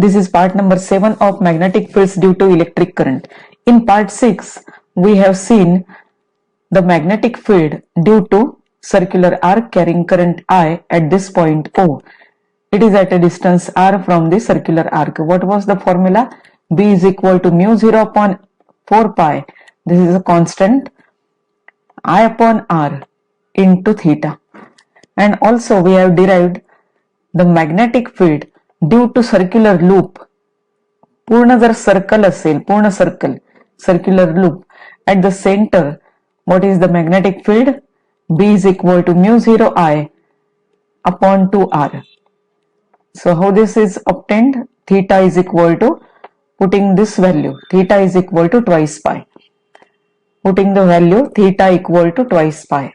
This is part number 7 of magnetic fields due to electric current. In part 6, we have seen the magnetic field due to circular arc carrying current I at this point O. It is at a distance r from the circular arc. What was the formula? B is equal to mu 0 upon 4 pi. This is a constant, I upon r into theta. And also we have derived the magnetic field due to circular loop. पूर्ण जर circle असेल, पूर्ण circle, circular loop, at the center, what is the magnetic field? B is equal to mu 0 I upon 2r. So how this is obtained? Theta is equal to, putting this value, theta is equal to twice pi. Putting the value theta equal to twice pi.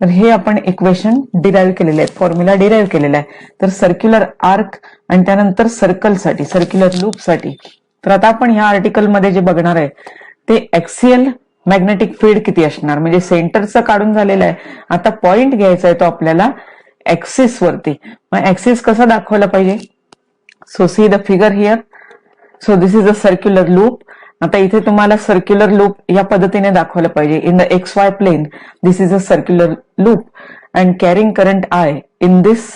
तर हे आपण equation derive केलेले आहे, formula derive केलेला आहे. तर circular arc आणि त्यानंतर सर्कल साठी, सर्क्युलर लूप साठी. तर आता आपण ह्या आर्टिकल मध्ये जे बघणार आहे ते एक्सियल मॅग्नेटिक फील्ड किती असणार, म्हणजे सेंटरचं काढून झालेलं आहे. आता पॉइंट घ्यायचा आहे तो आपल्याला एक्सिस वरती. मग एक्सिस कसा दाखवला पाहिजे? So see the figure here. So this is a circular loop. आता इथे तुम्हाला सर्क्युलर लूप या पद्धतीने दाखवलं पाहिजे. In the x Y plain this is a circular loop and carrying current I in this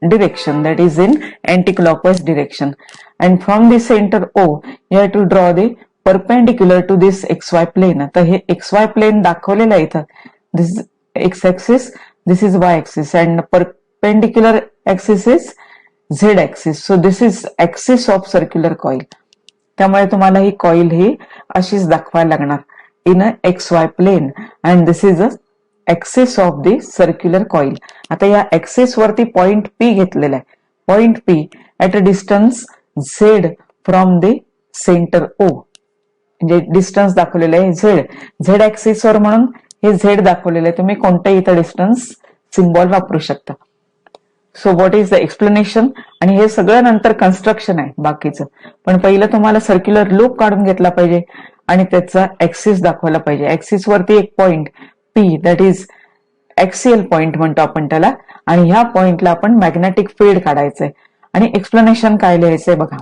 direction, that is in anti-clockwise direction, and from the center O you have to draw the perpendicular to this xy plane. आता हे xy plane दाखवलेलं आहे इथं. This is x axis, this is y axis, and perpendicular axis is z axis. So this is axis of circular coil. त्यामुळे तुम्हाला ही coil ही अशीच दाखवायला लागणार in X Y plane, and this is a axis of the circular coil. आता या axis वरती point P घेतलेला आहे. Point P at a distance Z from the centre O, म्हणजे डिस्टन्स दाखवलेलं आहे झेड. झेड एक्सिस वर म्हणून हे झेड दाखवलेलं आहे. तुम्ही कोणत्याही इथं डिस्टन्स सिम्बॉल वापरू शकता. So what is the explanation? आणि हे सगळं नंतर कन्स्ट्रक्शन आहे बाकीचं, पण पहिलं तुम्हाला सर्क्युलर लूप काढून घेतला पाहिजे आणि त्याचा एक्सिस दाखवला पाहिजे. एक्सिस वरती एक point P, that is axial point म्हणतो आपण त्याला, आणि ह्या पॉइंटला आपण मॅग्नेटिक फील्ड काढायचंय. आणि एक्सप्लेनेशन काय लिहायचंय बघा.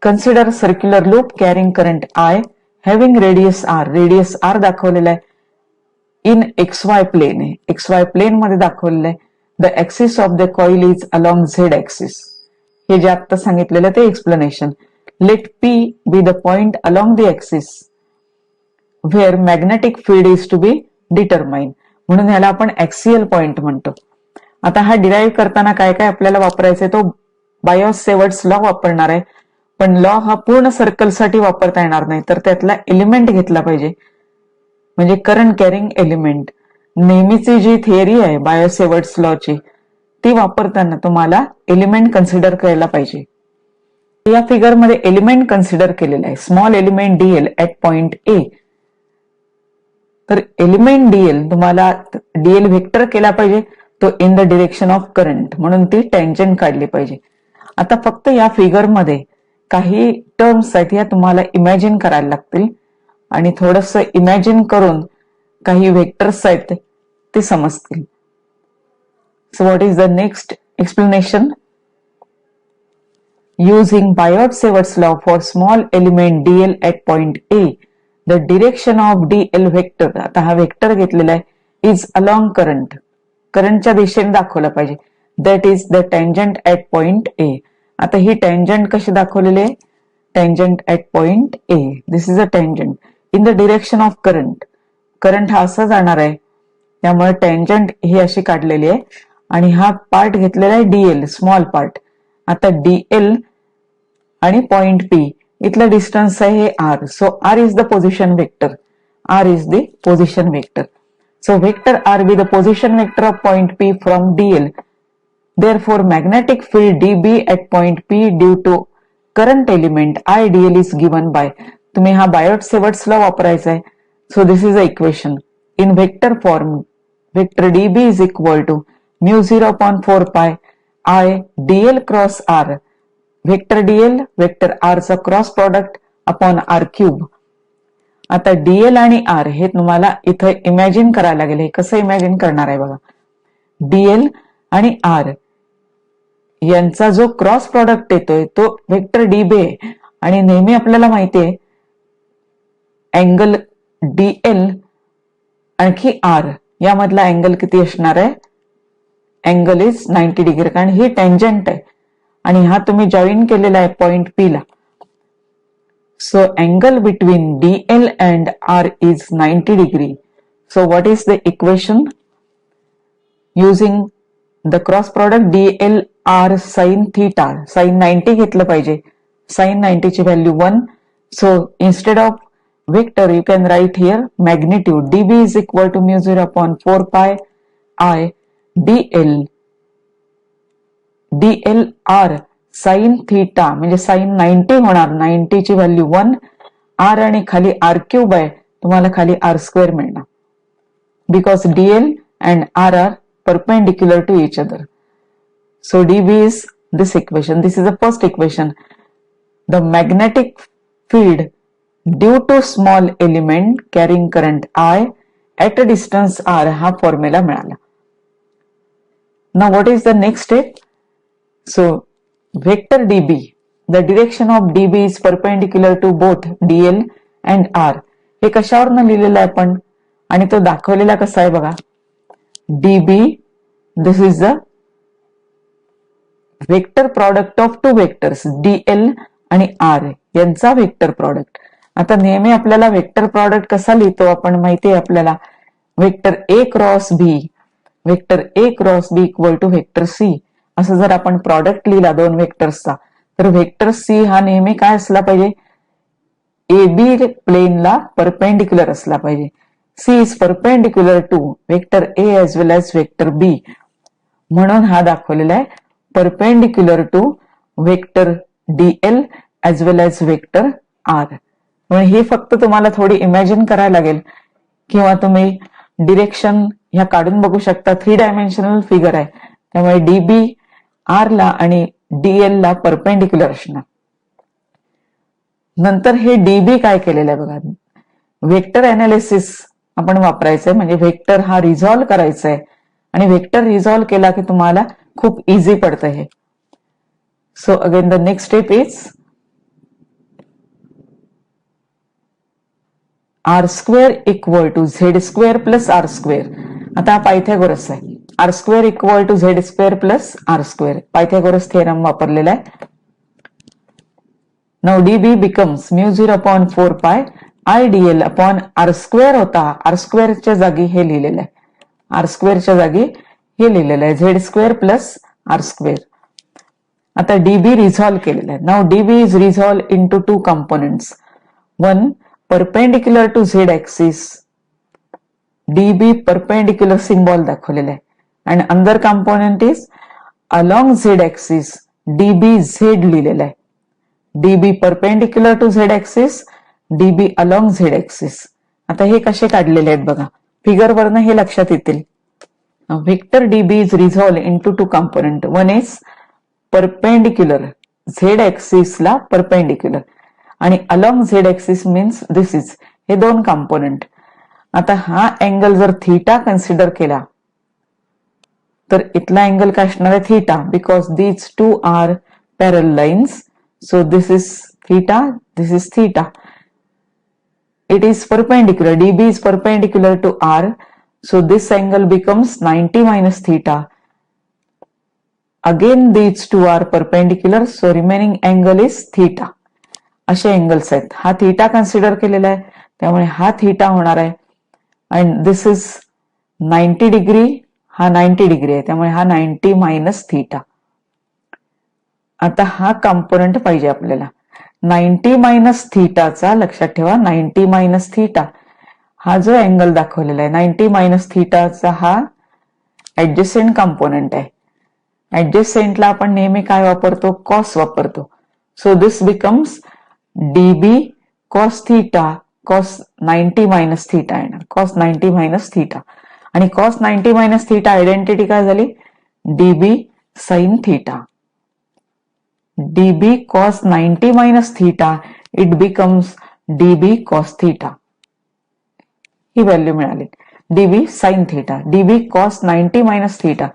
Consider circular loop carrying current I having radius R. Radius R दाखवलेला आहे इन एक्स वाय प्लेन आहे. एक्स वाय प्लेन मध्ये दाखवलेलं आहे. The axis of the coil is along Z axis. हे जे आता सांगितलेलं ते explanation. Let P be the point along the axis where magnetic field is to be determine. म्हणून ह्याला आपण एक्सियल पॉइंट म्हणतो. आता हा डिराईव्ह करताना काय काय आपल्याला वापरायचंय, तो बायोट-सेवर्ट्स लॉ वापरणार आहे. पण लॉ हा पूर्ण सर्कलसाठी वापरता येणार नाही, तर त्यातला एलिमेंट घेतला पाहिजे, म्हणजे करंट कॅरिंग एलिमेंट. नेहमीची जी थिअरी आहे बायोट-सेवर्ट्स लॉची, ती वापरताना तुम्हाला एलिमेंट कन्सिडर करायला पाहिजे. या फिगर मध्ये एलिमेंट कन्सिडर केलेला आहे, small element Diehl at point A. तर एलिमेंट डीएल तुम्हाला डीएल व्हेक्टर केला पाहिजे, तो in the direction of current, म्हणून ती टेंजंट काढली पाहिजे. आता फक्त या फिगर मध्ये काही टर्म्स आहेत या तुम्हाला इमॅजिन करायला लागतील, आणि थोडस इमॅजिन करून काही व्हेक्टर्स आहेत ते समजतील. So what is the next explanation? Using Biot-Savart's law for small element dl at point A, the direction of dl vector, आता हा वेक्टर घेतलेला आहे, is along current. करंटच्या दिशेने दाखवला पाहिजे. That is the tangent at point A. आता ही tangent कशी दाखवलेली आहे? Tangent at point A. This is a tangent in the direction of current. Current हा असा जाणार आहे, त्यामुळे tangent ही अशी काढलेली आहे, आणि हा पार्ट घेतलेला आहे डीएल, स्मॉल पार्ट. आता डीएल आणि पॉइंट पी इथलं डिस्टन्स आहे हे R. So R is the position vector. R is the position vector. So vector R be the position vector of point P from DL. Therefore, magnetic field dB at point P due to current element IDL is given by. तुम्ही हा Biot-Savart's law वापरायचा आहे. So this is the equation in vector form. Vector dB is equal to mu 0 upon 4 pi I dl cross r. Vector dl, vector r चा cross product upon r cube. आता dl आणि r हे तुम्हाला इथं imagine करायला लागेल. हे कसं इमॅजिन करणार आहे बघा. dl आणि r यांचा जो क्रॉस प्रॉडक्ट येतोय तो वेक्टर डीबी आहे आणि नेहमी आपल्याला माहितीये अँगल डीएल आणखी आर यामधला अँगल किती असणार आहे, अँगल इज 90 डिग्री, कारण ही टेंजंट आहे आणि हा तुम्ही जॉईन केलेला आहे पॉइंट पी ला. So angle between DL and R is 90 degree. So what is the equation using the cross product DL R sine theta. Sine 90 घेतलं पाहिजे, साइन 90 ची value 1. So instead of vector you can write here magnitude dB is equal to mu 0 upon 4 pi I dl r sin theta म्हणजे sin 90 होणार. 90 ची value 1 r आणि खाली r cube आहे, तुम्हाला खाली r स्क्वेअर मिळणार because dl and r are perpendicular to each other. So dB is this equation. This is the first equation. The magnetic field due to small element carrying current I at a distance r हा formula मिळाला. Now what is the next step? So vector dB, the direction of dB is perpendicular to both dl and r. हे कशावरनं लिहिलेलं आहे आपण आणि तो दाखवलेला कसा आहे बघा. dB, this is the vector product of two vectors dl आणि r यांचा वेक्टर प्रॉडक्ट. आता नेहमी आपल्याला वेक्टर प्रॉडक्ट कसा लिहितो आपण माहितीये आपल्याला, vector A cross B, vector A cross B equal to vector C. असं जर आपण प्रॉडक्ट लिहिला दोन वेक्टर्सचा तर वेक्टर सी हा नेहमी काय असला पाहिजे, ए बी प्लेनला परपेंडिक्युलर असला पाहिजे. C is perpendicular to vector A as well as vector B, म्हणून हा दाखवलेला आहे perpendicular to vector dl as well as vector r. हे फक्त तुम्हाला थोडी इमॅजिन करायला लागेल किंवा तुम्ही डिरेक्शन ह्या काढून बघू शकता. 3 डायमेन्शनल फिगर आहे त्यामुळे डीबी आर ला आणि डीएल ला परपेंडिक्युलर असणार. नंतर हे डीबी काय केलेलं आहे बघा, वेक्टर अनालिसिस आपण वापरायचंय, म्हणजे वेक्टर हा रिझॉल्व्ह करायचा आहे आणि वेक्टर रिझॉल्व्ह केला की तुम्हाला खूप इझी पडतं हे. So again the next step is R square equal to Z square plus R square. आता हा पायथागोरस आहे. R square equal to Z square plus R square Pythagoras theorem वापरलेला आहे. Now DB becomes mu 0 upon 4 pi I DL upon R square होता, R स्क्वेअरच्या जागी हे लिहिलेलं आहे, आर स्क्वेअरच्या जागी हे लिहिलेलं आहे Z square plus R square. आता डीबी रिझॉल्व्ह केलेला आहे. Now DB is resolve into 2 components. One perpendicular to z axis, db perpendicular symbol दाखवलेला आहे, and another component is along z axis, db z लिहिलेला आहे. db perpendicular to z axis, db along z axis. आता हे कसे काढलेले आहेत बघा, फिगर वरनं हे लक्षात येतील. Vector db is resolved into 2 component. One is perpendicular, z axis ला perpendicular आणि along Z axis means this is, हे 2 कंपोनेंट. आता हा अँगल जर थीटा कन्सिडर केला तर इथला अँगल काय असणार आहे theta, because these 2 are parallel lines. So this is theta, this is theta. It is perpendicular, DB is perpendicular to R. So this angle becomes 90 minus theta. Again these 2 are perpendicular, so remaining angle is theta. असे angles आहेत. हा theta consider केलेला आहे त्यामुळे हा theta होणार आहे. And this is 90 degree, हा 90 डिग्री आहे त्यामुळे हा 90 मायनस थीटा. आता हा कंपोनेंट पाहिजे आपल्याला 90 मायनस थीटाचा. लक्षात ठेवा 90 मायनस थीटा हा जो अँगल दाखवलेला आहे 90 मायनस थीटाचा हा ऍडजसेंट कंपोनेंट आहे. ऍडजसेंटला आपण नेहमी काय वापरतो, कॉस वापरतो. So this becomes db cos theta cos 90 minus theta येणार, cos 90 मायनस थीटा. आणि cos 90 मायनस थीटा आयडेंटिटी काय झाली, db sin theta. db cos 90 minus theta, it becomes db cos theta. He value मिळाली. db sin theta, db cos 90 minus theta.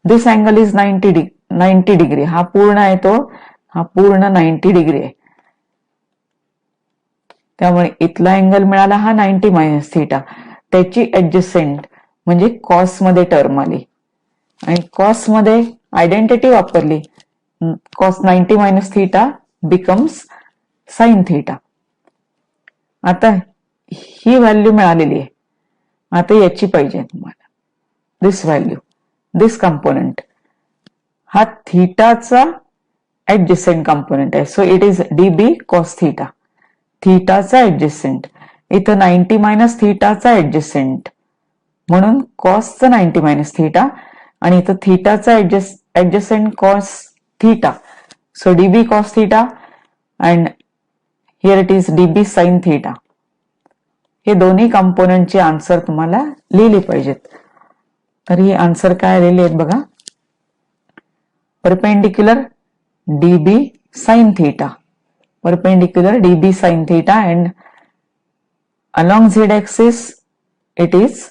This angle is 90 90 degree, हा पूर्ण आहे तो, हा पूर्ण 90 डिग्री आहे. त्यामुळे इथला अँगल मिळाला हा 90 मायनस थिटा. त्याची ऍडजस्टंट म्हणजे कॉस मध्ये टर्म आली आणि कॉस मध्ये आयडेंटिटी वापरली. Cos 90 minus theta becomes sine theta. आता ही व्हॅल्यू मिळालेली आहे. आता याची पाहिजे तुम्हाला, दिस व्हॅल्यू, दिस कंपोनंट. हा थिटाचा ऍडजस्टंट कंपोनंट आहे. So it is dB cos theta. थिटाचा ऍडजस्टंट, इथं 90 मायनस थिटाचा ऍडजस्टंट म्हणून कॉसचं 90 मायनस थिटा आणि इथं थिटाचा adjacent cos theta. So db cos theta and here it is db sine theta. हे दोन्ही कंपोनंटचे आन्सर तुम्हाला लिहिले पाहिजेत. तर ही आन्सर काय आलेली आहेत बघा. Perpendicular dB sine theta, perpendicular db sin theta and along z axis it is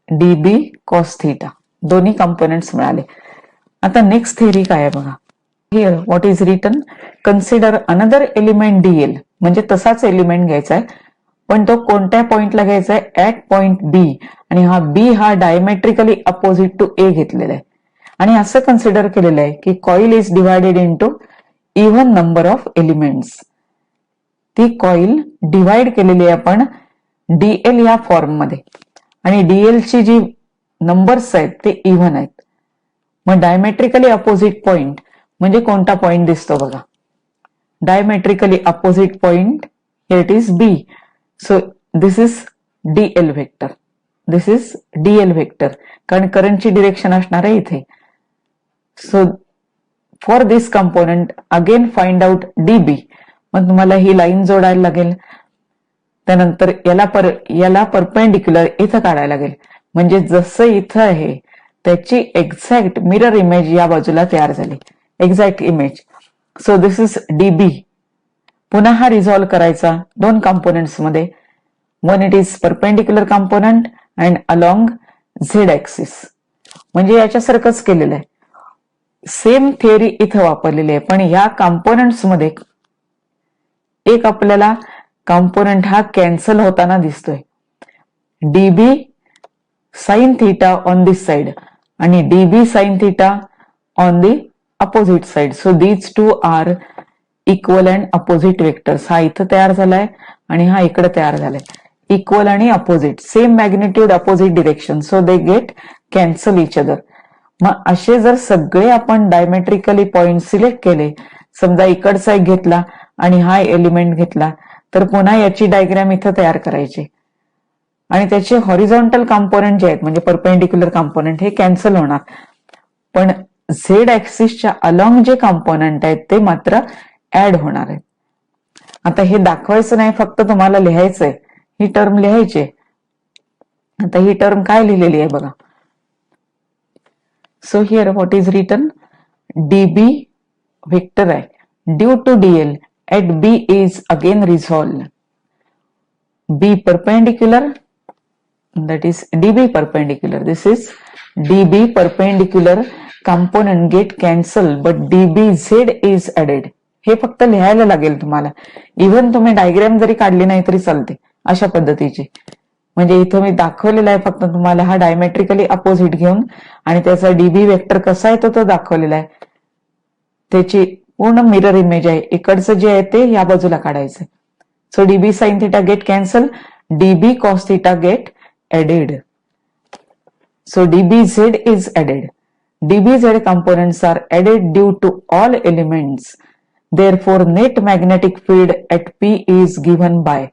db cos theta. दोन्ही कंपोनेंट्स मिळाले. आता नेक्स्ट थेअरी काय आहे बघा. Here what is written, consider another element dl. म्हणजे तसाच एलिमेंट घ्यायचा आहे पण तो कोणत्या पॉइंटला घ्यायचा आहे, ऍट पॉइंट बी. आणि हा बी हा डायमेट्रिकली अपोजिट टू ए घेतलेला आहे. आणि असं कन्सिडर केलेलं आहे की coil is divided into even number of elements. ती कॉइल डिवाइड केलेली आहे आपण डीएल या फॉर्म मध्ये आणि डीएल ची जी नंबर्स आहेत ते इव्हन आहेत. मग डायमेट्रिकली अपोजिट पॉइंट म्हणजे कोणता पॉइंट दिसतो बघा. Diametrically opposite point here it is B. So this is DL vector, this is DL vector, कारण करंटची डिरेक्शन असणार आहे इथे. So for this component again find out DB. मग तुम्हाला ही लाईन जोडायला लागेल. त्यानंतर याला परपेंडिक्युलर इथं काढायला लागेल. म्हणजे जसं इथं आहे त्याची एक्झॅक्ट मिरर इमेज या बाजूला तयार झाली, exact image. So this is dB. पुन्हा हा रिझॉल्व्ह करायचा दोन कंपोनेंट्स मध्ये. One it is perpendicular component and along Z axis. म्हणजे याच्यासारखंच केलेलं आहे. सेम थिअरी इथं वापरलेली आहे पण या कंपोनंट्स मध्ये एक आपल्याला कंपोनंट हा कॅन्सल होताना दिसतोय. Db sine theta on this side आणि db sine theta on the opposite side. So these two are equal and opposite vectors. हा इथं तयार झालाय आणि हा इकडे तयार झालाय. इक्वल आणि opposite, same magnitude opposite direction. So they get cancel each other. मग असे जर सगळे आपण डायमेट्रिकली पॉइंट सिलेक्ट केले, समजा इकडचा एक घेतला आणि हा एलिमेंट घेतला, तर पुन्हा याची डायग्राम इथं तयार करायची आणि त्याचे हॉरिझॉन्टल कंपोनेंट जे आहेत म्हणजे परपेंडिक्युलर कंपोनेंट हे कॅन्सल होणार. पण झेड ऍक्सिसच्या अलॉंग जे कंपोनेंट आहेत ते मात्र ऍड होणार आहेत. आता हे दाखवायचं नाही, फक्त तुम्हाला लिहायचंय, ही टर्म लिहायची. आता ही टर्म काय लिहिलेली आहे बघा. So here what is written, dB vector due to dl at B is again resolved. B perpendicular, that is dB perpendicular. This is dB perpendicular component get cancelled but dBz is added. हे फक्त लिहायला लागेल तुम्हाला. Even तुम्ही diagram जरी काढली नाही तरी चालते अशा पद्धतीची. म्हणजे इथं मी दाखवलेला आहे फक्त तुम्हाला हा डायमेट्रिकली अपोजिट घेऊन आणि त्याचा डीबी वेक्टर कसा आहे तो दाखवलेला आहे. त्याची पूर्ण मिरर इमेज आहे. इकडचं जे आहे ते या बाजूला काढायचं. So DB sine theta get cancel, DB cos theta get added. So DB Z is added. DB Z components are added due to all elements. Therefore net magnetic field at P is given by.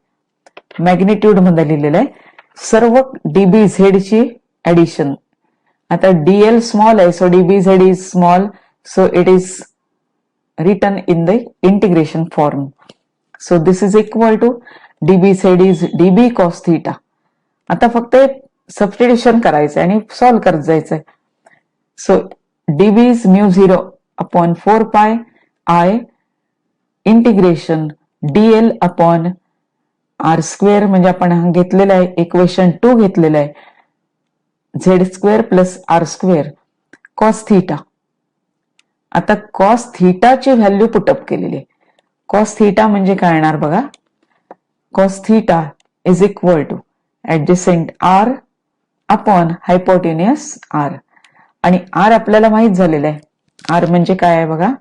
Magnitude मध्ये लिहिलेलं आहे सर्व DB Z ची addition. आता DL small आहे so DB Z is small. So it is written in the integration form. So this is equal to dB Z is dB cos theta. आता फक्त substitution करायचंय आणि सॉल्व्ह करत जायचंय. So DB is mu 0 upon 4 pi I integration DL upon R square. म्हणजे आपण घेतलेला आहे इक्वेशन 2 घेतलेलं आहे Z square plus R square cos theta. आता कॉस थीटाची व्हॅल्यू पुटअप केलेली आहे. कॉस थीटा म्हणजे काय येणार बघा, cos theta is equal to adjacent R upon hypotenuse R. आणि आर आपल्याला माहित झालेलं आहे. आर म्हणजे काय आहे बघा,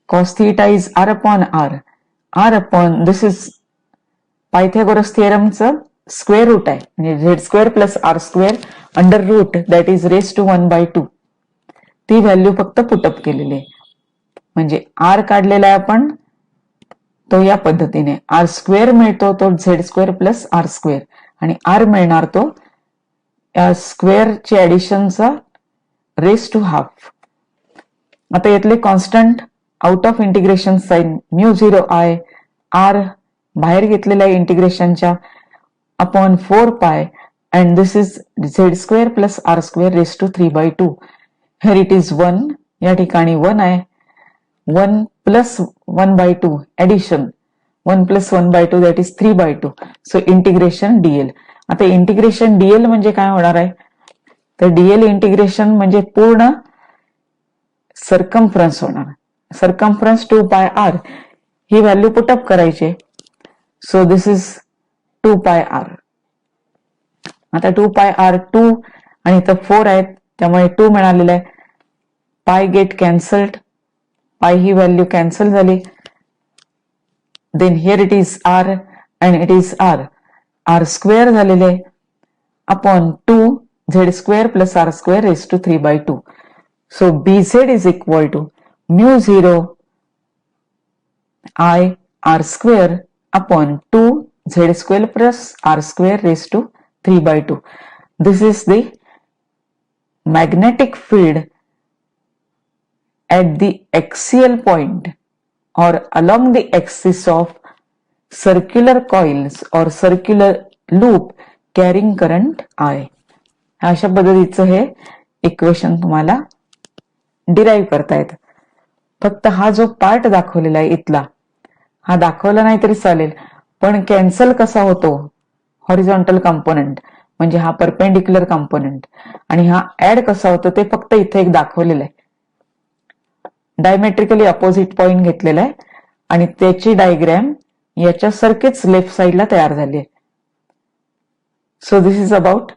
cos theta is r upon r. r upon this is Pythagoras थिअरमचं स्क्वेअर रूट आहे, म्हणजे z square plus R square under root that is raise to 1/2. ती व्हॅल्यू फक्त पुटअप केलेली आहे. म्हणजे आर काढलेला आहे आपण तो या पद्धतीने, आर स्क्वेअर मिळतो तो z square plus R square, आणि आर मिळणार तो स्क्वेअरची ऍडिशनचा रेस टू हाफ. आता यातले constant out of integration sign μ0 I r बाहेर घेतलेल्या इंटिग्रेशनच्या upon 4π and this is z square plus R square raise to 3/2. Here it is 1, या ठिकाणी 1 आहे, 1 plus 1/2 addition 1 plus 1/2 that is 3/2. So integration dl. आता integration dl म्हणजे काय होणार आहे, तर डीएल इंटिग्रेशन म्हणजे पूर्ण सर्कम्फरन्स होणार. सर्कम्फरन्स 2πr ही व्हॅल्यू पुटअप करायची. So this is 2πr. आता 2πr 2 आणि इथं 4 आहेत त्यामुळे 2 मिळालेलं आहे. पाय गेट कॅन्सल्ड, पाय ही व्हॅल्यू कॅन्सल झाली. Then here it is r and it is r. r square झालेले आहे upon 2 Z square plus R square raise to 3/2. So bz is equal to μ0 I r square upon 2 z square plus r square raised to 3/2. This is the magnetic field at the axial point or along the axis of circular coils or circular loop carrying current I. अशा पद्धतीचं हे equation तुम्हाला derive करता येतं. फक्त हा जो part दाखवलेला आहे इथला, हा दाखवला नाही तरी चालेल, पण कॅन्सल कसा होतो हॉरिझॉन्टल कंपोनेंट म्हणजे हा परपेंडिक्युलर कंपोनेंट, आणि हा ऍड कसा होतो ते फक्त इथे एक दाखवलेलं आहे. डायमेट्रिकली अपोजिट पॉइंट घेतलेला आहे आणि त्याची डायग्रॅम याच्या सारखीच लेफ्ट साइडला तयार झाली आहे. So this is about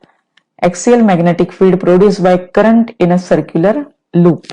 axial magnetic field produced by current in a circular loop.